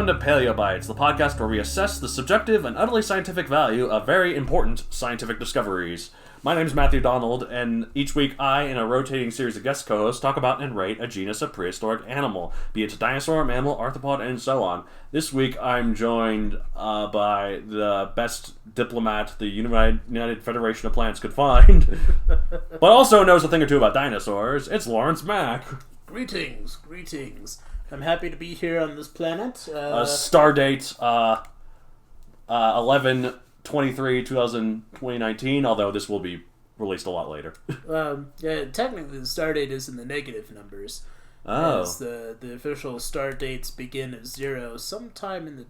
welcome to Paleobites, the podcast where we assess the subjective and utterly scientific value of very important scientific discoveries. My name is Matthew Donald, and each week I, in a rotating series of guest co-hosts, talk about and rate a genus of prehistoric animal, be it a dinosaur, mammal, arthropod, and so on. This week I'm joined by the best diplomat the United Federation of Plants could find, but also knows a thing or two about dinosaurs. It's Lawrence Mack. Greetings. I'm happy to be here on this planet. Star date 11/23/2019, although this will be released a lot later. Technically the star date is in the negative numbers. Oh. As the official star dates begin at 0 sometime in the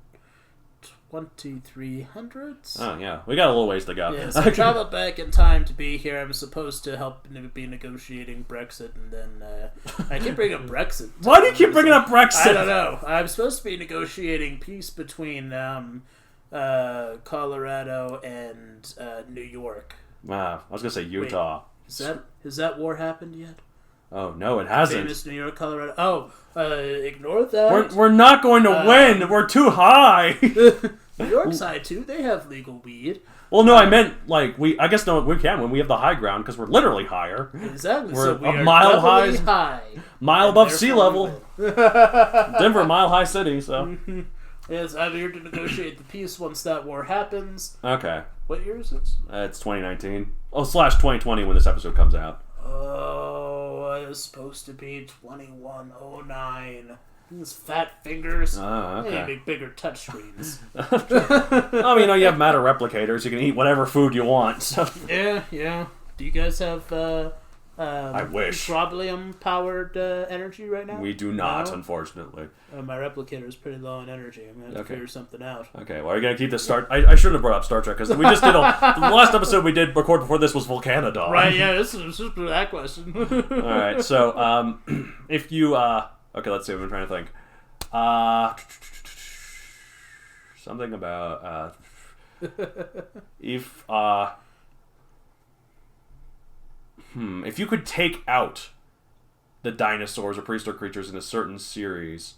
2300s. Oh, yeah. We got a little ways to go. Yeah, so I traveled back in time to be here. I'm supposed to help be negotiating Brexit, and then I keep bringing up Brexit. Why do you keep bringing up Brexit? I don't know. I'm supposed to be negotiating peace between Colorado and New York. Wow. I was going to say Utah. Wait, has that war happened yet? Oh, no, it hasn't. Famous New York, Colorado. Oh, ignore that. We're not going to win. We're too high. New York side, too. They have legal weed. Well, no, I meant, like, we can when we have the high ground, because we're literally higher. Exactly. We're so we a are mile high. Mile above sea level. Denver, mile high city, so. Yes, I'm here to negotiate the peace once that war happens. Okay. What year is it? It's 2019. Oh, /2020 when this episode comes out. Oh, it was supposed to be 2109. These fat fingers. Oh, okay. They make bigger touchscreens. I mean, you have matter replicators. You can eat whatever food you want. So. Yeah. Do you guys have I wish. Petroleum-powered energy right now? We do not, No? Unfortunately. My replicator is pretty low on energy. I'm going to have to figure something out. Okay, well, are you going to keep this I shouldn't have brought up Star Trek, because we just did the last episode we did record before this was Volcanodon. Right, yeah, this is that question. Alright, so, if you, okay, let's see, I'm trying to think. Something about, if you could take out the dinosaurs or prehistoric creatures in a certain series,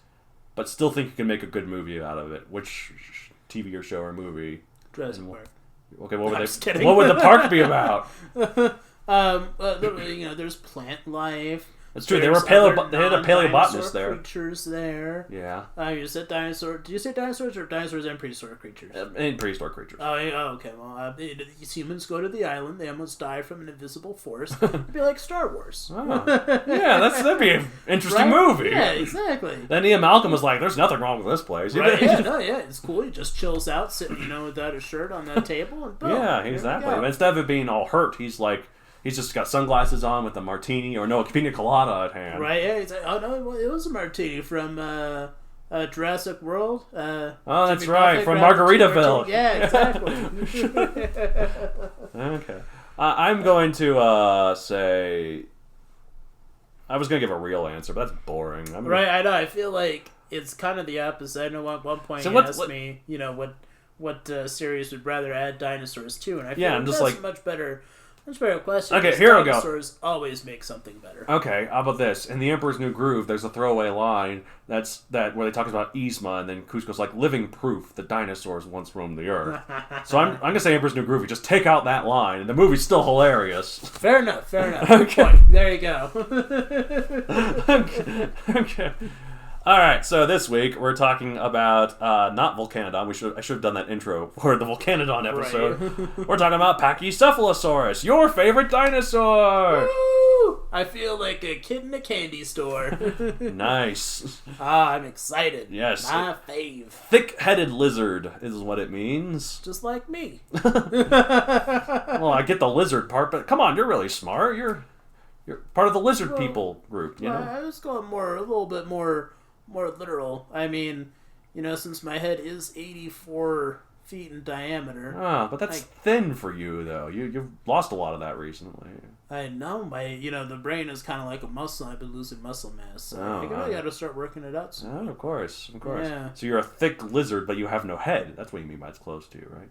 but still think you can make a good movie out of it, which TV or show or movie? Jurassic Park. Okay, what would kidding. What would the park be about? There's plant life. That's true. They had a paleobotanist there. Creatures there. Yeah. You said dinosaur. Did you say dinosaurs or dinosaurs and prehistoric creatures? And prehistoric creatures. Oh, okay. Well, these humans go to the island. They almost die from an invisible force. It'd be like Star Wars. Oh. Yeah, that'd be an interesting movie. Yeah, exactly. Then Ian Malcolm was like, "There's nothing wrong with this place." Right? Yeah, it's cool. He just chills out, sitting, without a shirt on that table, and boom. Yeah, exactly. But instead of it being all hurt, he's just got sunglasses on with a martini, or a pina colada at hand. Right, yeah. He's like, oh, no, it was a martini from Jurassic World. Oh, that's right, from Margaritaville. Yeah, exactly. Okay. I'm going to say... I was going to give a real answer, but that's boring. Right, I know. I feel like it's kind of the opposite. I know at one point you asked me, what series would rather add dinosaurs to, and I feel like that's a much better question. Okay, here we go. Dinosaurs always make something better. Okay, how about this? In The Emperor's New Groove, there's a throwaway line where they talk about Yzma, and then Cusco's like, living proof that dinosaurs once roamed the earth. So I'm going to say Emperor's New Groove. You just take out that line, and the movie's still hilarious. Fair enough. Okay. There you go. Okay. All right, so this week we're talking about not Volcanodon. I should have done that intro for the Volcanodon episode. Right. We're talking about Pachycephalosaurus, your favorite dinosaur. Woo! I feel like a kid in a candy store. Nice. I'm excited. Yes. My fave. Thick-headed lizard is what it means. Just like me. Well, I get the lizard part, but come on, you're really smart. You're part of the lizard people group. I was going a little bit more literal. I mean, since my head is 84 feet in diameter. Ah, but that's thin for you, though. You've lost a lot of that recently. I know. The brain is kind of like a muscle. I've been losing muscle mass. So I got to start working it out soon. Oh, of course. Yeah. So you're a thick lizard, but you have no head. That's what you mean by it's close to you, right?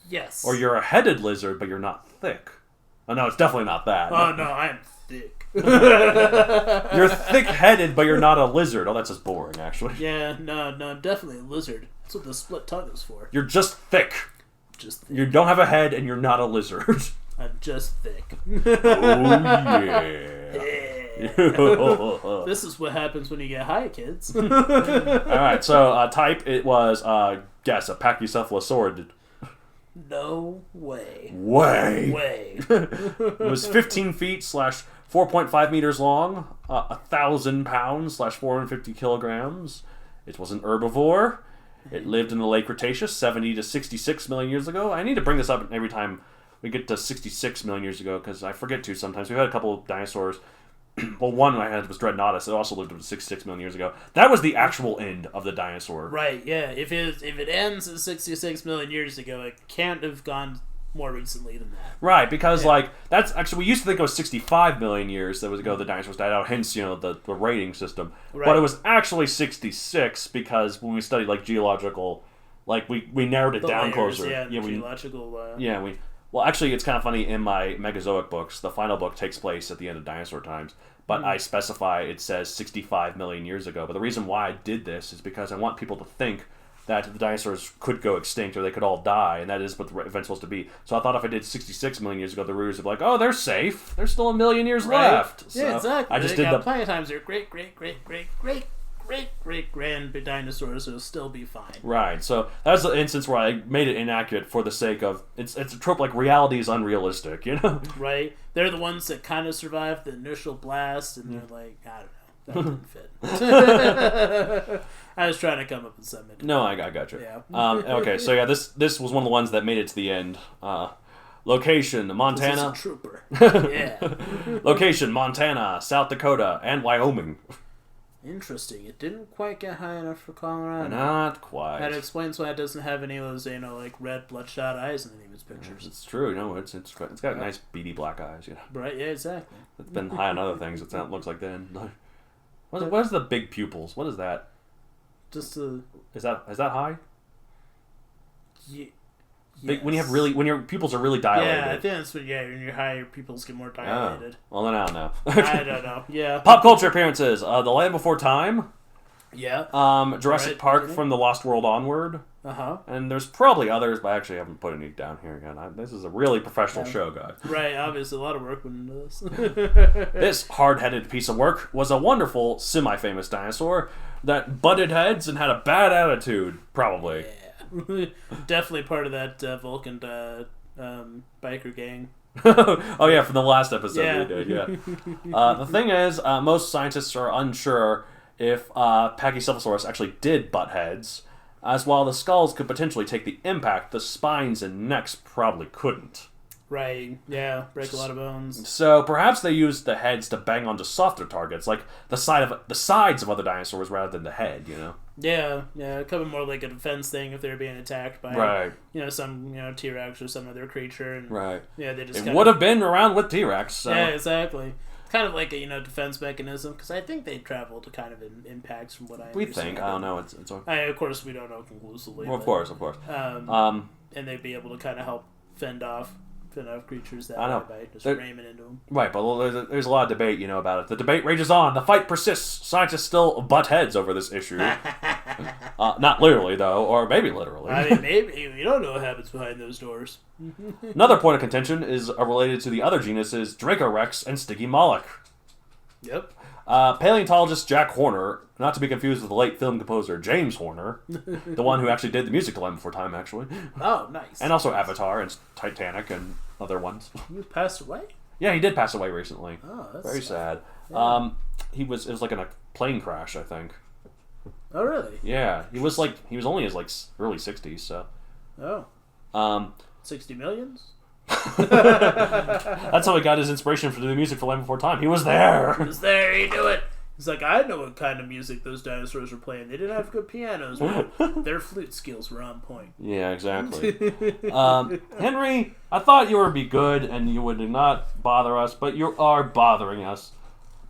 Yes. Or you're a headed lizard, but you're not thick. Oh, no, it's definitely not that. Oh, no, I am thick. You're thick-headed, but you're not a lizard. Oh, that's just boring, actually. Yeah, no, definitely a lizard. That's what the split tongue is for. You're just thick. Just thick. You don't have a head, and you're not a lizard. I'm just thick. Oh, yeah. This is what happens when you get high, kids. Alright, so type, it was, guess, a Pachycephalosaurus. No way. It was 15 feet / 4.5 meters long, 1,000 pounds / 450 kilograms. It was an herbivore. It lived in the Late Cretaceous, 70 to 66 million years ago. I need to bring this up every time we get to 66 million years ago, because I forget to sometimes. We've had a couple of dinosaurs. Well, one I had was Dreadnoughtus. It also lived 66 million years ago. That was the actual end of the dinosaur. Right, yeah. If it ends at 66 million years ago, it can't have gone more recently than that. Right, because, that's actually, we used to think it was 65 million years ago the dinosaurs died out, hence, the rating system. Right. But it was actually 66 because when we studied, geological, we narrowed it down layers, closer. Geological... Well, actually, it's kind of funny, in my Megazoic books, the final book takes place at the end of dinosaur times, but I specify it says 65 million years ago. But the reason why I did this is because I want people to think that the dinosaurs could go extinct or they could all die, and that is what the event's supposed to be. So I thought if I did 66 million years ago, the readers would be like, oh, they're safe. There's still a million years left. Yeah, so exactly. I just did plenty of times their great-great-great-great-great-great-grand dinosaurs will still be fine. Right, so that's the instance where I made it inaccurate for the sake of... It's a trope like reality is unrealistic, Right. They're the ones that kind of survived the initial blast, and they're like, I don't know, that didn't fit. I was trying to come up with something. No, I got you. Yeah. Okay, so yeah, this was one of the ones that made it to the end. Location, Montana. This is a trooper. Yeah. Location, Montana, South Dakota, and Wyoming. Interesting. It didn't quite get high enough for Colorado. Not quite. That explains why it doesn't have any of those, red bloodshot eyes in any of its pictures. It's true. It's got nice beady black eyes. Right. Yeah. Exactly. It's been high on other things. It looks like then. What is the big pupils? What is that? Just a. Is that high? Yeah. Yes. When your pupils are really dilated. Yeah, I think that's when your high, your pupils get more dilated. Well, then I don't know. I don't know. Yeah. Pop culture appearances: The Land Before Time. Yeah. Jurassic Park from the Lost World onward. And there's probably others, but I actually haven't put any down here again. This is a really professional show, guys. Right. Obviously, a lot of work went into this. This hard-headed piece of work was a wonderful, semi-famous dinosaur that butted heads and had a bad attitude. Probably. Yeah. Definitely part of that Vulcan biker gang. Oh yeah, from the last episode we did. Yeah. The thing is, most scientists are unsure if Pachycephalosaurus actually did butt heads, as while the skulls could potentially take the impact, the spines and necks probably couldn't. Right. Yeah. Break a lot of bones. So perhaps they used the heads to bang onto softer targets, like the sides of other dinosaurs, rather than the head. Yeah. It could be more like a defense thing if they're being attacked by some T-Rex or some other creature. And, right. Yeah. They just. It would have been around with T-Rex. So. Yeah. Exactly. Kind of like a defense mechanism, because I think they travel to kind of impacts from what I understand. We think. I don't know. It's of course we don't know conclusively. Well, of course. And they'd be able to kind of help fend off creatures that way by just ramming into them. Right, but there's a lot of debate, about it. The debate rages on. The fight persists. Scientists still butt heads over this issue. Not literally, though, or maybe literally. I mean, maybe. We don't know what happens behind those doors. Another point of contention is related to the other genuses, Dracorex and Stygimoloch. Yep. Paleontologist Jack Horner, not to be confused with the late film composer James Horner, the one who actually did the music to Land Before Time, actually. Oh, nice. And also Avatar and Titanic and other ones. He passed away? Yeah, he did pass away recently. Oh, that's very sad. Yeah. It was like in a plane crash, I think. Oh, really? Yeah, he was only in his early 60s, so. Oh. 60 millions? That's how he got his inspiration for the music for Land Before Time. He was there. He was there. He knew it. He's like, I know what kind of music those dinosaurs were playing. They didn't have good pianos, but their flute skills were on point. Yeah, exactly. Henry, I thought you would be good and you would not bother us, but you are bothering us.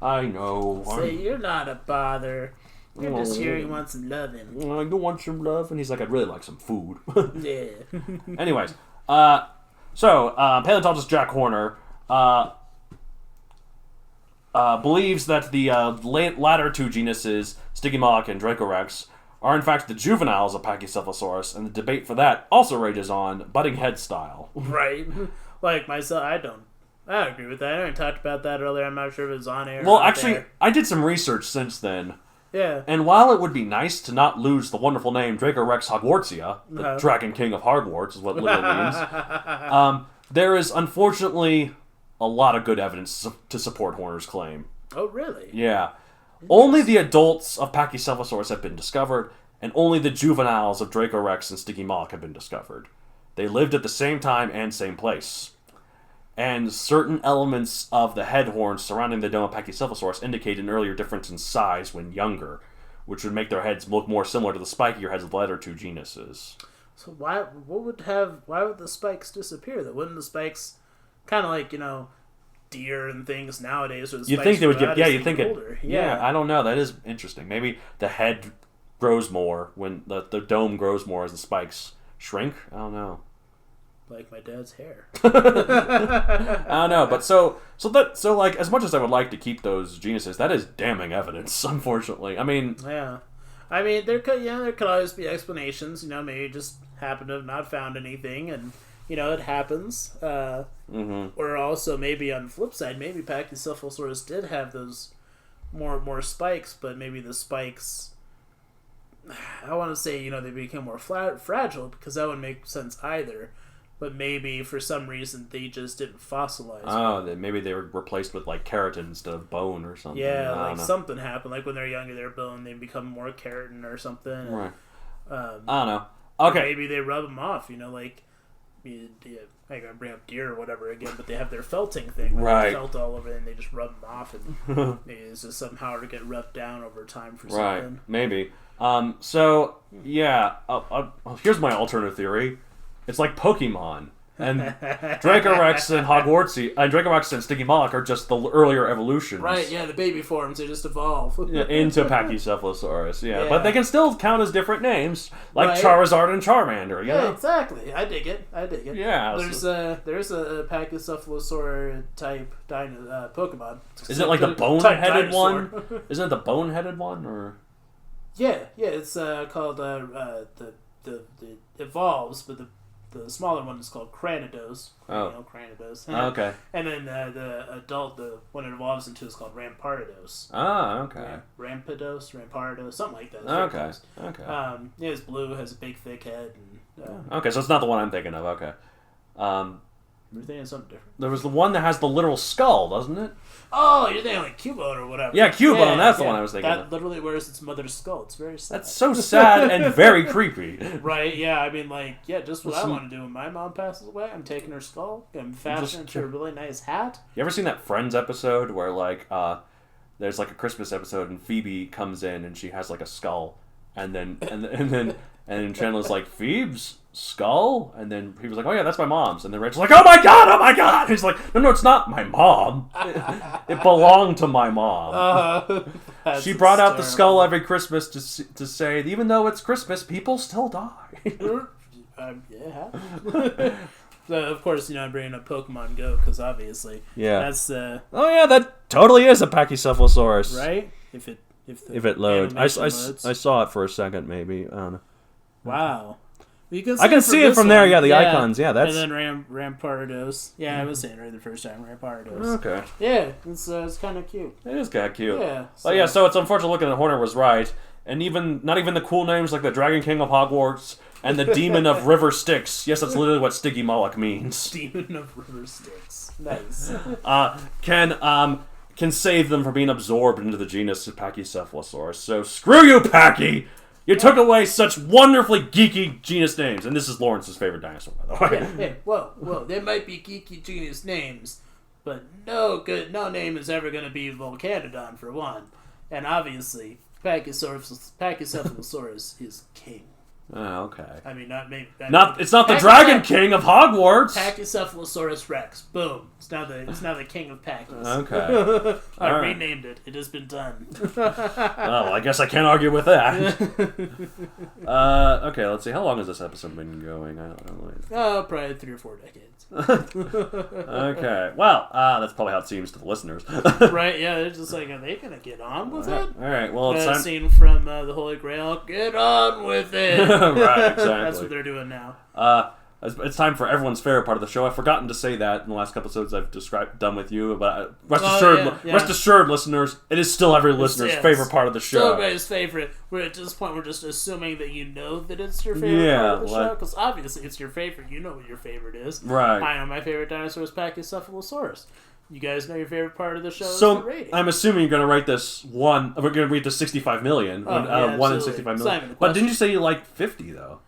I know. Say, you're not a bother. You're just here, you want some loving. I do want some love, and he's like, I'd really like some food. Yeah. Anyways, So, paleontologist Jack Horner, believes that the latter two genuses, Stygimoloch and Dracorex, are in fact the juveniles of Pachycephalosaurus, and the debate for that also rages on, butting head style. Right. Like myself, I don't agree with that. I already talked about that earlier. I'm not sure if it was on air. Well, actually, I did some research since then. Yeah. And while it would be nice to not lose the wonderful name Dracorex Hogwartsia, the Dragon King of Hogwarts is what it literally means, there is unfortunately a lot of good evidence to support Horner's claim. Oh, really? Yeah. Only the adults of Pachycephalosaurus have been discovered, and only the juveniles of Dracorex and Stygimoloch have been discovered. They lived at the same time and same place. And certain elements of the head horns surrounding the dome of Pachycephalosaurus indicate an earlier difference in size when younger, which would make their heads look more similar to the spikier heads of the latter two genuses. So why would the spikes disappear though? Wouldn't the spikes kind of like, deer and things nowadays where the spikes think they would get you think older? Yeah, I don't know. That is interesting. Maybe the head grows more when the dome grows more as the spikes shrink. I don't know. Like my dad's hair. I don't know, but so like as much as I would like to keep those genuses, that is damning evidence, unfortunately. I mean, yeah, there could always be explanations. Maybe just happen to have not found anything, and it happens. Or also maybe on the flip side, maybe Pachycephalosaurus did have those more spikes, but maybe the spikes, I want to say they became more fragile, because that wouldn't make sense either. But maybe for some reason they just didn't fossilize. Oh, maybe they were replaced with like keratin instead of bone or something. Yeah, like something happened. Like when they're younger, they're bone, they become more keratin or something. And, right. I don't know. Okay. Maybe they rub them off. Like I'm gonna bring up deer or whatever again, but they have their felting thing. Right. They felt all over it, and they just rub them off, and maybe it's just somehow to get rubbed down over time for something. Right. Maybe. So yeah. Here's my alternative theory. It's like Pokemon, and Dracorex and Hogwarts and Dracorex and Stygimoloch are just the earlier evolutions. Right, yeah, the baby forms, they just evolve. Into Pachycephalosaurus, yeah. But they can still count as different names, like Charizard and Charmander, Yeah, exactly. I dig it. Yeah. There's a Pachycephalosaur type Pokemon. Is it like the bone-headed one? Isn't it the bone-headed one, or...? Yeah, it's called, the evolves, but the smaller one is called Cranidos. Oh. Cranidos. Okay. And then the adult, the one it evolves into is called Rampardos. Ah, okay. Yeah. Rampardos, something like that. Okay. It's blue, has a big thick head. And, okay, so it's not the one I'm thinking of. Okay. You're thinking of something different. There was the one that has the literal skull, doesn't it? Oh, you're thinking like Cubone or whatever. Yeah, Cubone, that's the one I was thinking of. That literally wears its mother's skull. It's very sad. That's so sad and very creepy. Right, yeah, I mean, just what I want to do. When my mom passes away, I'm taking her skull, I'm fashioning into a really nice hat. You ever seen that Friends episode where, there's, a Christmas episode and Phoebe comes in and she has, a skull, and then Chandler's like, Phoebe's skull? And then he was like, oh yeah, that's my mom's. And then Rachel's like, oh my god! He's like, no, it's not my mom. It belonged to my mom. She brought out the skull every Christmas to say, even though it's Christmas, people still die. Yeah. So, of course, I'm bringing up Pokemon Go, because obviously, that's oh yeah, that totally is a Pachycephalosaurus, right? If it loads, I saw it for a second, maybe. I don't know. Wow. I can see it from there, yeah, the icons, yeah. That's... And then Rampardos. Yeah, I was saying it right the first time, Rampardos. Okay. Yeah, it's kind of cute. It is kind of cute. Yeah. So it's unfortunate looking at Horner was right, and not even the cool names like the Dragon King of Hogwarts and the Demon of River Styx. Yes, that's literally what Stygimoloch means. Demon of River Styx. Nice. Can save them from being absorbed into the genus Pachycephalosaurus. So screw you, Packy! You took away such wonderfully geeky genus names, and this is Lawrence's favorite dinosaur, by the way. Yeah, well, there might be geeky genus names, but no name is ever going to be Volcanodon for one, and obviously Pachycephalosaurus is king. Oh, okay. I mean, not maybe. It's not the Dragon King of Hogwarts. Pachycephalosaurus Rex. Boom. It's now the king of Pachy's. Okay. I renamed it. It has been done. Well, I guess I can't argue with that. Okay, let's see. How long has this episode been going? I don't know. Probably 3 or 4 decades. Okay. Well, that's probably how it seems to the listeners. Right? Yeah. They're just like, are they gonna get on with it? All right. Well, it's time. Scene from the Holy Grail. Get on with it. Right. Exactly. That's what they're doing now. It's time for everyone's favorite part of the show. I've forgotten to say that in the last couple episodes I've done with you, but rest assured, listeners, it is still every listener's favorite part of the show. Still everybody's favorite. We're at this point, we're just assuming that you know that it's your favorite part of the show, because obviously it's your favorite. You know what your favorite is. Right. I know my favorite dinosaur is Pachycephalosaurus. You guys know your favorite part of the show so is the rating. I'm assuming you're going to rate this we're going to rate this 65 million. 1 in 65 million. But didn't you say you like 50, though?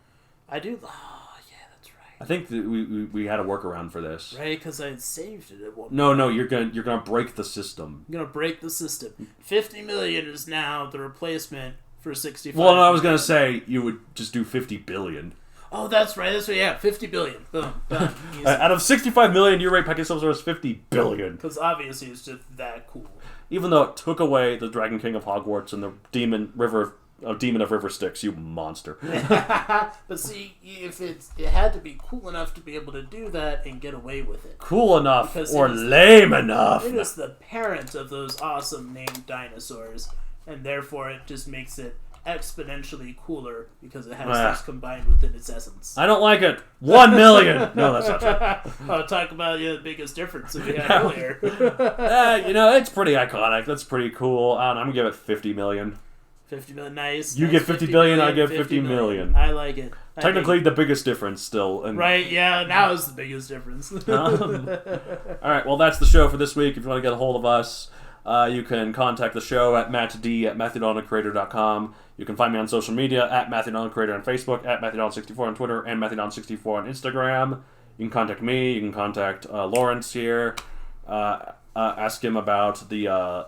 I do. Oh, yeah, that's right. I think that we had a workaround for this. Right, because I saved it at one point. No, you're gonna break the system. I'm going to break the system. 50 million is now the replacement for 65 Well, no, I was going to say you would just do 50 billion. Oh, that's right. That's right. Yeah, 50 billion. Boom. Done. Out of 65 million, you rate Pachycephalosaurus 50 billion. Because obviously it's just that cool. Even though it took away the Dragon King of Hogwarts and the Demon of River Styx, you monster. But see, if it had to be cool enough to be able to do that and get away with it. Cool enough or lame enough. It is the parent of those awesome named dinosaurs, and therefore it just makes it exponentially cooler because it has those combined within its essence. I don't like it. 1 million. No, that's not true. Oh, talk about the biggest difference that we had earlier. It's pretty iconic. That's pretty cool. I'm gonna give it 50 million. 50 million, nice. You give 50 billion, I give 50 million. I like it. Technically, the biggest difference still. Right, yeah, now is the biggest difference. Alright, well, that's the show for this week. If you want to get a hold of us, you can contact the show at mattd@matthewdonaldcreator.com. You can find me on social media at matthewdonaldcreator on Facebook, at matthewdonald64 on Twitter, and matthewdonald64 on Instagram. You can contact me. You can contact Lawrence here. Ask him about the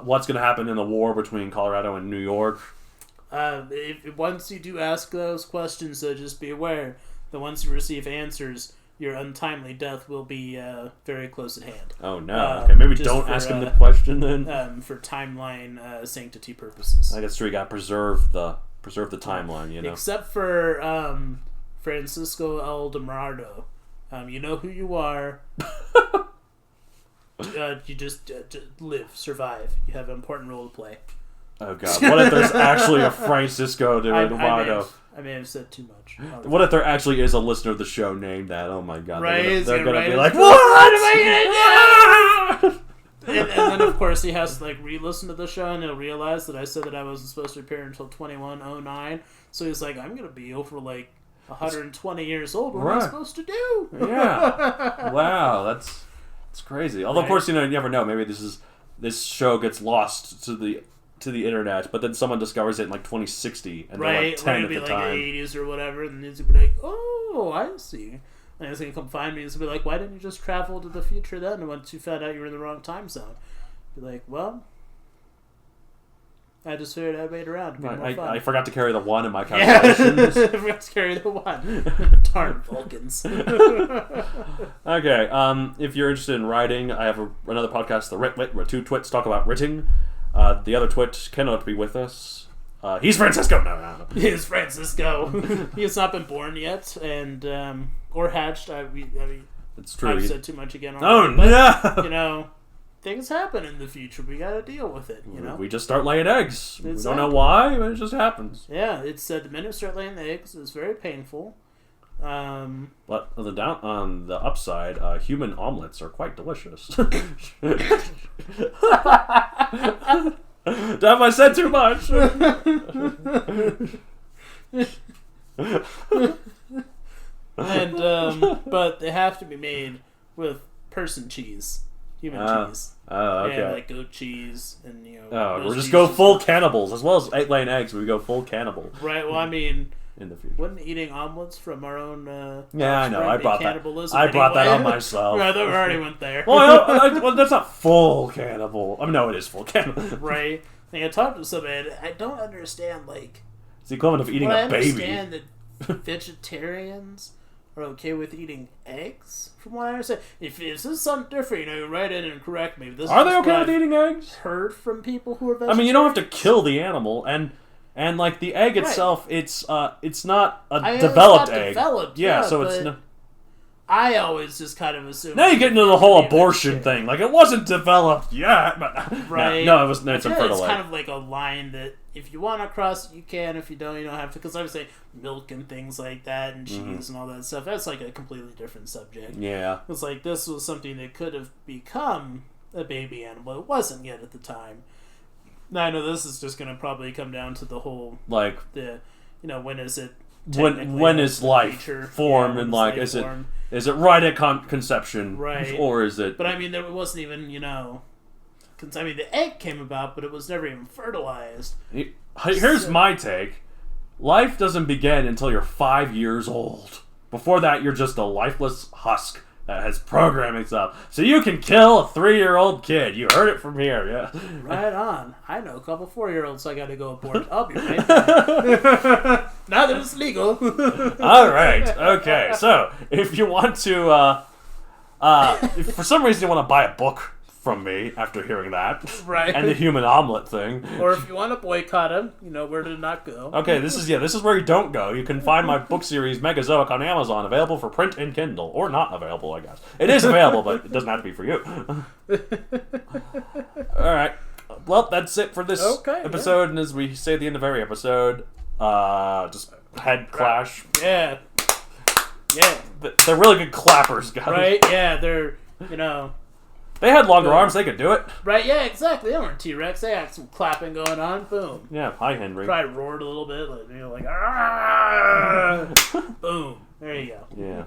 what's going to happen in the war between Colorado and New York. Once you do ask those questions, just be aware that once you receive answers, your untimely death will be very close at hand. Oh no! Okay, maybe don't ask him the question then. For timeline sanctity purposes. I guess we got to preserve the timeline, you know. Except for Francisco El Demarado, you know who you are. You just live, survive. You have an important role to play. Oh god! What if there's actually a Francisco Demarado? I may have said too much. What if there actually is a listener of the show named that? Oh my god! Right? They're gonna be like, what am I gonna do? and then of course he has to re-listen to the show, and he'll realize that I said that I wasn't supposed to appear until 2109. So he's like, I'm gonna be over 120 years old. What am I supposed to do? Yeah. Wow, that's crazy. Although of course you never know. Maybe this show gets lost to the internet, but then someone discovers it in 2060, and they're 10 at the time. 80s or whatever, and he's gonna be like, "Oh, I see." And he's gonna come find me and he's gonna be like, "Why didn't you just travel to the future then? Once you found out you were in the wrong time zone?" Be like, "Well, I just figured I'd wait around. I forgot to carry the 1 in my calculations. I forgot to carry the 1. Darn Vulcans." Okay, if you're interested in writing, I have another podcast, The Writ, where 2 twits talk about writing. The other twit cannot be with us. He's Francisco. No. He's Francisco. He has not been born yet, and or hatched. I mean, it's true. I've said too much again. No. But, things happen in the future. We got to deal with it. We just start laying eggs. Exactly. We don't know why, but it just happens. Yeah, it's said the minute you start laying the eggs, it's very painful. But on the upside, human omelets are quite delicious. Have I said too much? And but they have to be made with person cheese, human cheese. Oh, okay. Yeah, like goat cheese and we'll just go full cannibals as well as laying eggs. We go full cannibal. Right. Well, I mean, in the future, wouldn't eating omelets from our own I know. I brought that on myself. Right, we already went there. Well, that's not full cannibal. I mean, no, it is full cannibal. Right. I talked to somebody. I don't understand It's the equivalent of eating a baby. I understand that vegetarians are okay with eating eggs, from what I understand. If this is something different, write in and correct me. This are they okay with eating eggs? Heard from people who are vegetarians. I mean, you don't have to kill the animal, and like the egg itself, it's not a developed egg. Developed, yeah, so it's no. I always just kind of assume. Now you get into the whole abortion thing. Like, it wasn't developed yet, but right. No, it was. No, it's infertile. It's kind of like a line that if you want to cross it, you can. If you don't have to. Because I would say milk and things like that, and cheese and all that stuff. That's like a completely different subject. Yeah, it's like this was something that could have become a baby animal. It wasn't yet at the time. Now I know this is just going to probably come down to the whole when is it? When is life formed, and like is it right at conception, right? Or is it? But I mean, there wasn't even because I mean the egg came about, but it was never even fertilized. Here's my take: life doesn't begin until you're 5 years old. Before that, you're just a lifeless husk that has programming stuff. So you can kill a 3-year-old kid. You heard it from here, yeah. Right on. I know a couple 4-year-olds, so I gotta go abort. I'll be right back. Now that it's legal. All right. Okay. So if you want to, if for some reason you want to buy a book from me after hearing that, right, and the human omelet thing, or if you want to boycott him, where to not go. Okay, this is where you don't go. You can find my book series Megazoic on Amazon, available for print and Kindle, or not available, I guess. It is available, but it doesn't have to be for you. All right. Well, that's it for this episode, and as we say at the end of every episode, just head clash. Yeah. They're really good clappers, guys. Right? Yeah, they're They had longer arms, they could do it. Right, yeah, exactly. They weren't T-Rex. They had some clapping going on. Boom. Yeah, hi, Henry. Probably roared a little bit. Like, Boom. There you go. Yeah.